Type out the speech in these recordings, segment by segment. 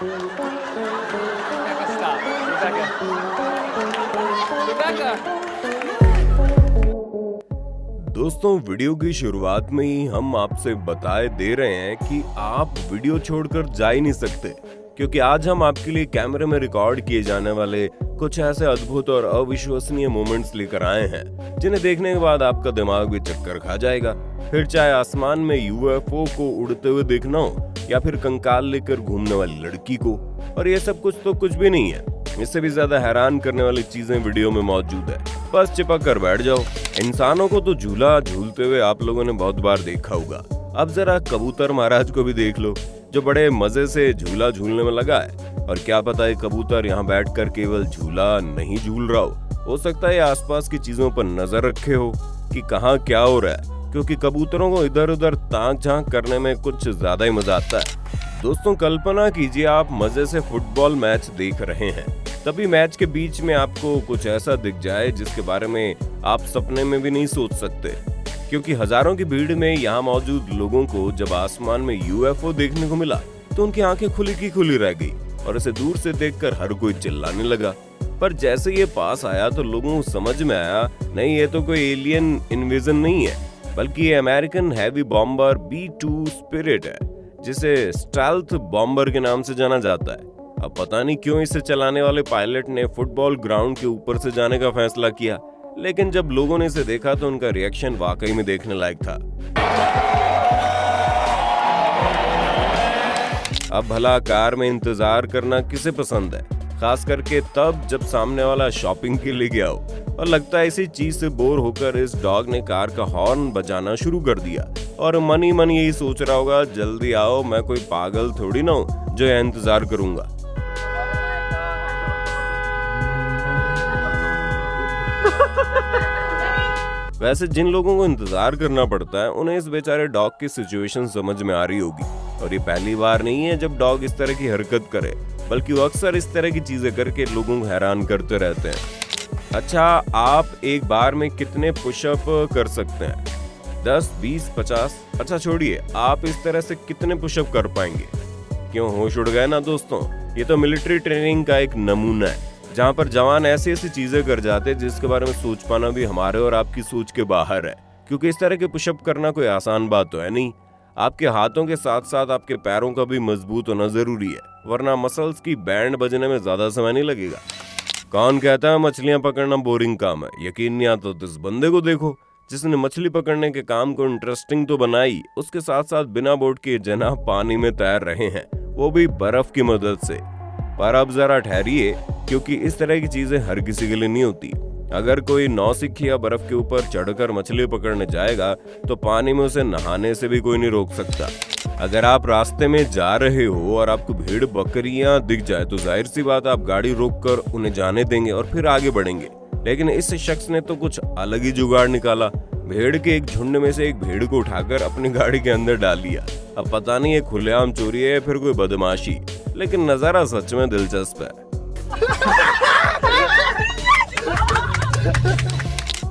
Stop. Rebecca. दोस्तों, video की शुरुआत में ही हम आपसे बताए दे रहे हैं कि आप वीडियो छोड़कर जा ही नहीं सकते, क्योंकि आज हम आपके लिए कैमरे में रिकॉर्ड किए जाने वाले कुछ ऐसे अद्भुत और अविश्वसनीय मोमेंट्स लेकर आए हैं जिन्हें देखने के बाद आपका दिमाग भी चक्कर खा जाएगा। फिर चाहे आसमान में यूएफओ को उड़ते हुए देखना हो या फिर कंकाल लेकर घूमने वाली लड़की को। और ये सब कुछ तो कुछ भी नहीं है, इससे भी ज्यादा हैरान करने वाली चीजें वीडियो में मौजूद है। बस चिपक कर बैठ जाओ। इंसानों को तो झूला झूलते हुए आप लोगों ने बहुत बार देखा होगा। अब जरा कबूतर महाराज को भी देख लो, जो बड़े मजे से झूला झूलने में लगा है। और क्या पता है कबूतर यहाँ बैठकर केवल झूला नहीं झूल रहा हो सकता है आसपास की चीजों पर नजर रखे हो कि कहाँ क्या हो रहा है, क्योंकि कबूतरों को इधर उधर ताक झांक करने में कुछ ज्यादा ही मजा आता है। दोस्तों, कल्पना कीजिए आप मजे से फुटबॉल मैच देख रहे हैं, तभी मैच के बीच में आपको कुछ ऐसा दिख जाए जिसके बारे में आप सपने में भी नहीं सोच सकते, क्योंकि हजारों की भीड़ में यहाँ मौजूद लोगों को जब आसमान में यूएफओ देखने को मिला तो उनकी आंखें खुली की खुली रह गई और इसे दूर से देखकर हर कोई चिल्लाने लगा। पर जैसे ये पास आया तो लोगों को समझ में आया, नहीं ये तो कोई एलियन इन्वेजन नहीं है, बल्कि ये American heavy bomber B-2 spirit है, जिसे स्टेल्थ बॉम्बर के नाम से जाना जाता है। अब पता नहीं क्यों इसे चलाने वाले पायलट ने फुटबॉल ग्राउंड के ऊपर से जाने का फैसला किया, लेकिन जब लोगों ने इसे देखा तो उनका रिएक्शन वाकई में देखने लायक था। अब भला कार में इंतजार करना किसे पसंद है, खास करके तब जब सामने वाला शॉपिंग के लिए गया हो। और लगता है इसी चीज से बोर होकर इस डॉग ने कार का हॉर्न बजाना शुरू कर दिया और मन ही मन यही सोच रहा होगा, जल्दी आओ, मैं कोई पागल थोड़ी ना हूं जो यह इंतजार करूंगा। वैसे जिन लोगों को इंतजार करना पड़ता है उन्हें इस बेचारे डॉग की सिचुएशन समझ में आ रही होगी। और ये पहली बार नहीं है जब डॉग इस तरह की हरकत करे, बल्कि वो अक्सर इस तरह की चीजें करके लोगों को हैरान करते रहते हैं। अच्छा, आप एक बार में कितने पुशअप कर सकते हैं? 10, 20, 50? अच्छा छोड़िए, आप इस तरह से कितने पुशअप कर पाएंगे? क्यों होश उड़ गए ना दोस्तों? ये तो मिलिट्री ट्रेनिंग का एक नमूना है, जहाँ पर जवान ऐसी ऐसी चीजें कर जाते हैं जिसके बारे में सोच पाना भी हमारे और आपकी सोच के बाहर है। क्योंकि इस तरह के पुशअप करना कोई आसान बात तो है नहीं। आपके हाथों के साथ साथ आपके पैरों का भी मजबूत होना जरूरी है, वरना मसल्स की बैंड बजने में ज्यादा समय नहीं लगेगा। कौन कहता है मछलियां पकड़ना बोरिंग काम है? यकीन नहीं आता तो इस बंदे को देखो, जिसने मछली पकड़ने के काम को इंटरेस्टिंग तो बनाई, उसके साथ साथ बिना बोट के जनाब पानी में तैर रहे हैं, वो भी बर्फ की मदद से। पर अब जरा ठहरिए, क्योंकि इस तरह की चीजें हर किसी के लिए नहीं होती। अगर कोई नौसिखिया बर्फ के ऊपर चढ़कर मछली पकड़ने जाएगा तो पानी में उसे नहाने से भी कोई नहीं रोक सकता। अगर आप रास्ते में जा रहे हो और आपको भेड़ बकरियां दिख जाए तो जाहिर सी बात आप गाड़ी रोककर उन्हें जाने देंगे और फिर आगे बढ़ेंगे। लेकिन इस शख्स ने तो कुछ अलग ही जुगाड़ निकाला। भेड़ के एक झुंड में से एक भेड़ को उठाकर अपनी गाड़ी के अंदर डाल लिया। अब पता नहीं ये खुलेआम चोरी है या फिर कोई बदमाशी, लेकिन नजारा सच में दिलचस्प है।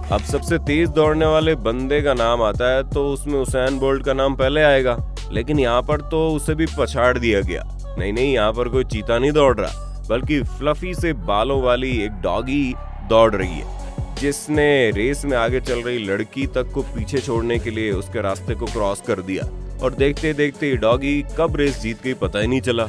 अब सबसे तेज दौड़ने वाले बंदे का नाम आता है तो उसमें उसैन बोल्ट का नाम पहले आएगा, लेकिन यहाँ पर तो उसे भी पछाड़ दिया गया। नहीं, यहाँ पर कोई चीता नहीं दौड़ रहा, बल्कि फ्लफी से बालों वाली एक डॉगी दौड़ रही है, जिसने रेस में आगे चल रही लड़की तक को पीछे छोड़ने के लिए उसके रास्ते को क्रॉस कर दिया। और देखते देखते डॉगी कब रेस जीत गई पता ही नहीं चला।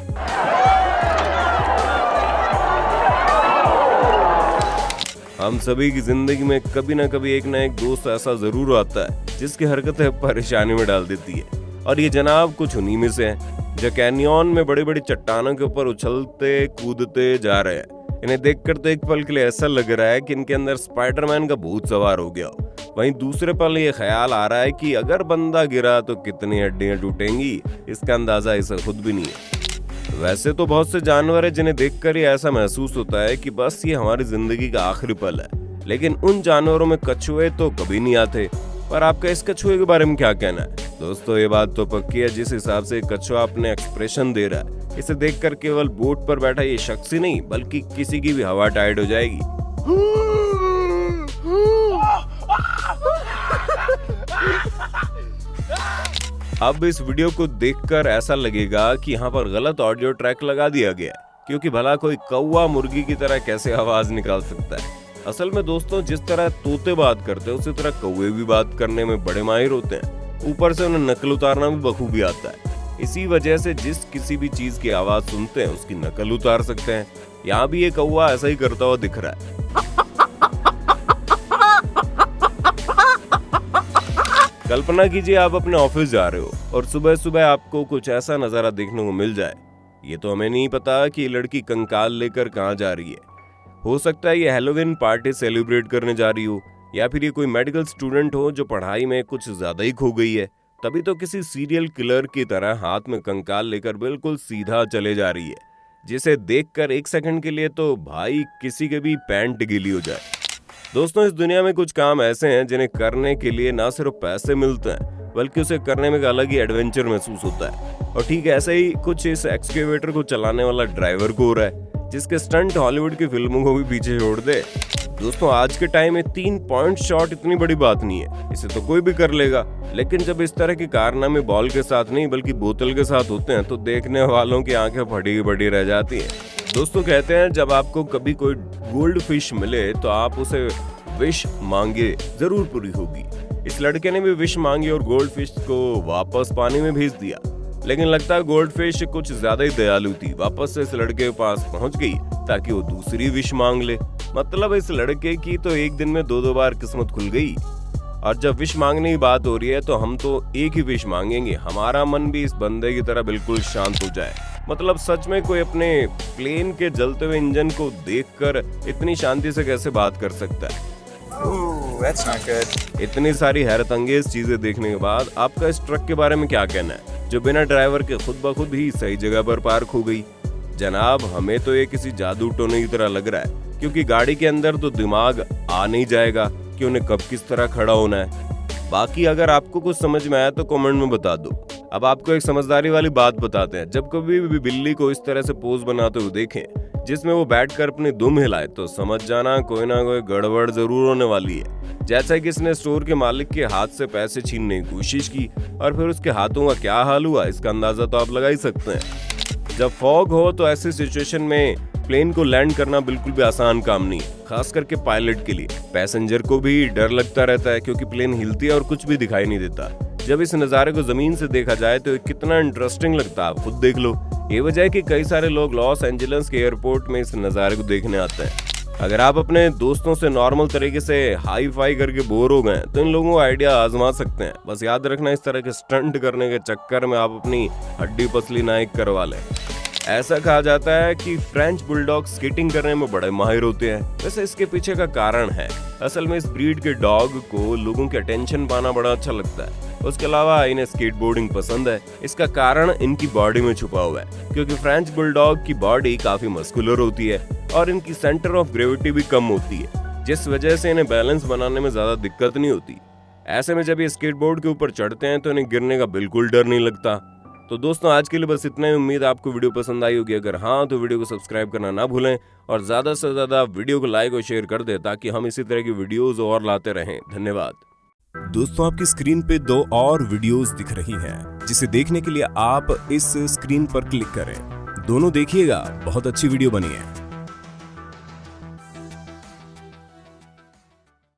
हम सभी की जिंदगी में कभी ना कभी एक ना एक दोस्त ऐसा जरूर आता है जिसकी हरकतें परेशानी में डाल देती है। और ये जनाब कुछ उन्हीं में से हैं, जो कैनियन में बड़ी बड़ी चट्टानों के ऊपर उछलते कूदते जा रहे हैं। इन्हें देखकर तो एक पल के लिए ऐसा लग रहा है कि इनके अंदर स्पाइडरमैन का भूत सवार हो गया हो। वहीं दूसरे पल ये ख्याल आ रहा है कि अगर बंदा गिरा तो कितनी हड्डियां टूटेंगी, इसका अंदाजा इसे खुद भी नहीं है। वैसे तो बहुत से जानवर है जिन्हें देखकर ही ऐसा महसूस होता है कि बस ये हमारी जिंदगी का आखिरी पल है, लेकिन उन जानवरों में कछुए तो कभी नहीं आते। पर आपका इस कछुए के बारे में क्या कहना है? दोस्तों, ये बात तो पक्की है, जिस हिसाब से कछुआ अपने एक्सप्रेशन दे रहा है, इसे देखकर केवल बोट पर बैठा ये शख्स ही नहीं बल्कि किसी की भी हवा टाइट हो जाएगी। अब इस वीडियो को देखकर ऐसा लगेगा कि यहाँ पर गलत ऑडियो ट्रैक लगा दिया गया है, क्योंकि भला कोई कौवा मुर्गी की तरह कैसे आवाज निकाल सकता है। असल में दोस्तों, जिस तरह तोते बात करते हैं उसी तरह कौवे भी बात करने में बड़े माहिर होते हैं। ऊपर से उन्हें नकल उतारना भी बखूबी आता है। इसी वजह से जिस किसी भी चीज की आवाज सुनते हैं उसकी नकल उतार सकते हैं। यहाँ भी ये कौवा ऐसा ही करता हुआ दिख रहा है। कल्पना कीजिए आप अपने ऑफिस जा रहे हो और सुबह सुबह आपको कुछ ऐसा नजारा देखने को मिल जाए। ये तो हमें नहीं पता कि ये लड़की कंकाल लेकर कहाँ जा रही है। हो सकता है ये हैलोवीन पार्टी सेलिब्रेट करने जा रही हो, या फिर ये कोई मेडिकल स्टूडेंट हो जो पढ़ाई में कुछ ज्यादा ही खो गई है। तभी तो किसी सीरियल किलर की तरह हाथ में कंकाल लेकर बिल्कुल सीधा चले जा रही है, जिसे देखकर एक सेकंड के लिए तो भाई किसी के भी पैंट गीली हो जाए। दोस्तों, इस दुनिया में कुछ काम ऐसे हैं जिन्हें करने के लिए ना सिर्फ पैसे मिलते हैं बल्कि उसे करने में एक अलग ही एडवेंचर महसूस होता है। और ठीक ऐसे ही कुछ इस एक्सकेवेटर को चलाने वाला ड्राइवर को हो रहा है, जिसके स्टंट हॉलीवुड की फिल्मों को भी पीछे छोड़ दे। दोस्तों, आज के टाइम में 3 पॉइंट शॉट इतनी बड़ी बात नहीं है, इसे तो कोई भी कर लेगा। लेकिन जब इस तरह के कारनामे बॉल के साथ नहीं बल्कि बोतल के साथ होते हैं तो देखने वालों की आंखें फटी बड़ी रह जाती हैं। दोस्तों, कहते हैं जब आपको कभी कोई गोल्ड फिश मिले तो आप उसे विश मांगे, जरूर पूरी होगी। इस लड़के ने भी विश मांगी और गोल्ड फिश को वापस पानी में भेज दिया। लेकिन लगता है गोल्ड फिश कुछ ज्यादा ही दयालु थी, वापस से इस लड़के के पास पहुंच गई ताकि वो दूसरी विश मांग ले। मतलब इस लड़के की तो एक दिन में 2-2 बार किस्मत खुल गई। और जब विश मांगने की बात हो रही है तो हम तो एक ही विश मांगेंगे, हमारा मन भी इस बंदे की तरह बिल्कुल शांत हो जाए। मतलब सच में कोई अपने प्लेन के जलते हुए इंजन को देखकर इतनी शांति से कैसे बात कर सकता है? That's not good. इतनी सारी हैरत अंगेज चीजें देखने के बाद आपका इस ट्रक के बारे में क्या कहना है, जो बिना ड्राइवर के खुद ब खुद ही सही जगह पर पार्क हो गई? जनाब, हमें तो ये किसी जादू टोने की तरह लग रहा है, क्योंकि गाड़ी के अंदर तो दिमाग आ नहीं जाएगा कि उन्हें कब किस तरह खड़ा होना है। बाकी अगर आपको कुछ समझ में आया तो कमेंट में बता दो। अब आपको एक समझदारी वाली बात बताते हैं। जब कभी भी बिल्ली को इस तरह से पोज बनाते हुए देखें जिसमें वो बैठकर अपनी दुम हिलाए तो समझ जाना कोई ना कोई गड़बड़ जरूर होने वाली है। जैसा कि इसने स्टोर के मालिक के हाथ से पैसे छीनने की कोशिश की और फिर उसके हाथों का क्या हाल हुआ, इसका अंदाजा तो आप लगा ही सकते हैं। जब फॉग हो तो ऐसी सिचुएशन में प्लेन को लैंड करना बिल्कुल भी आसान काम नहीं है, खास करके पायलट के लिए। पैसेंजर को भी डर लगता रहता है क्योंकि प्लेन हिलती है और कुछ भी दिखाई नहीं देता। जब इस नज़ारे को जमीन से देखा जाए तो कितना इंटरेस्टिंग लगता है, आप खुद देख लो। ये वजह है कि कई सारे लोग लॉस एंजलिस के एयरपोर्ट में इस नज़ारे को देखने आते हैं। अगर आप अपने दोस्तों से नॉर्मल तरीके से हाई फाई करके बोर हो गए तो इन लोगों का आइडिया आजमा सकते हैं। बस याद रखना, इस तरह के स्टंट करने के चक्कर में आप अपनी हड्डी पसली ना एक करवा लें। ऐसा कहा जाता है कि फ्रेंच बुलडॉग स्केटिंग करने में बड़े माहिर होते हैं। वैसे इसके पीछे का कारण है, असल में इस ब्रीड के डॉग को लोगों की अटेंशन पाना बड़ा अच्छा लगता है। उसके अलावा इन्हें स्केटबोर्डिंग पसंद है। इसका कारण इनकी बॉडी में छुपा हुआ है, क्योंकि फ्रेंच बुलडॉग की बॉडी काफी मस्कुलर होती है और इनकी सेंटर ऑफ ग्रेविटी भी कम होती है, जिस वजह से इन्हें बैलेंस बनाने में ज्यादा दिक्कत नहीं होती। ऐसे में जब ये स्केटबोर्ड के ऊपर चढ़ते हैं तो इन्हें गिरने का बिल्कुल डर नहीं लगता। तो दोस्तों, आज के लिए बस इतना ही। उम्मीद आपको वीडियो पसंद आई होगी। अगर हाँ तो वीडियो को सब्सक्राइब करना ना भूलें और ज्यादा से ज्यादा वीडियो को लाइक और शेयर कर दें ताकि हम इसी तरह की वीडियोस और लाते रहें। धन्यवाद। दोस्तों, आपकी स्क्रीन पे 2 और वीडियोस दिख रही हैं, जिसे देखने के लिए आप इस स्क्रीन पर क्लिक करें। दोनों देखिएगा, बहुत अच्छी वीडियो बनी है।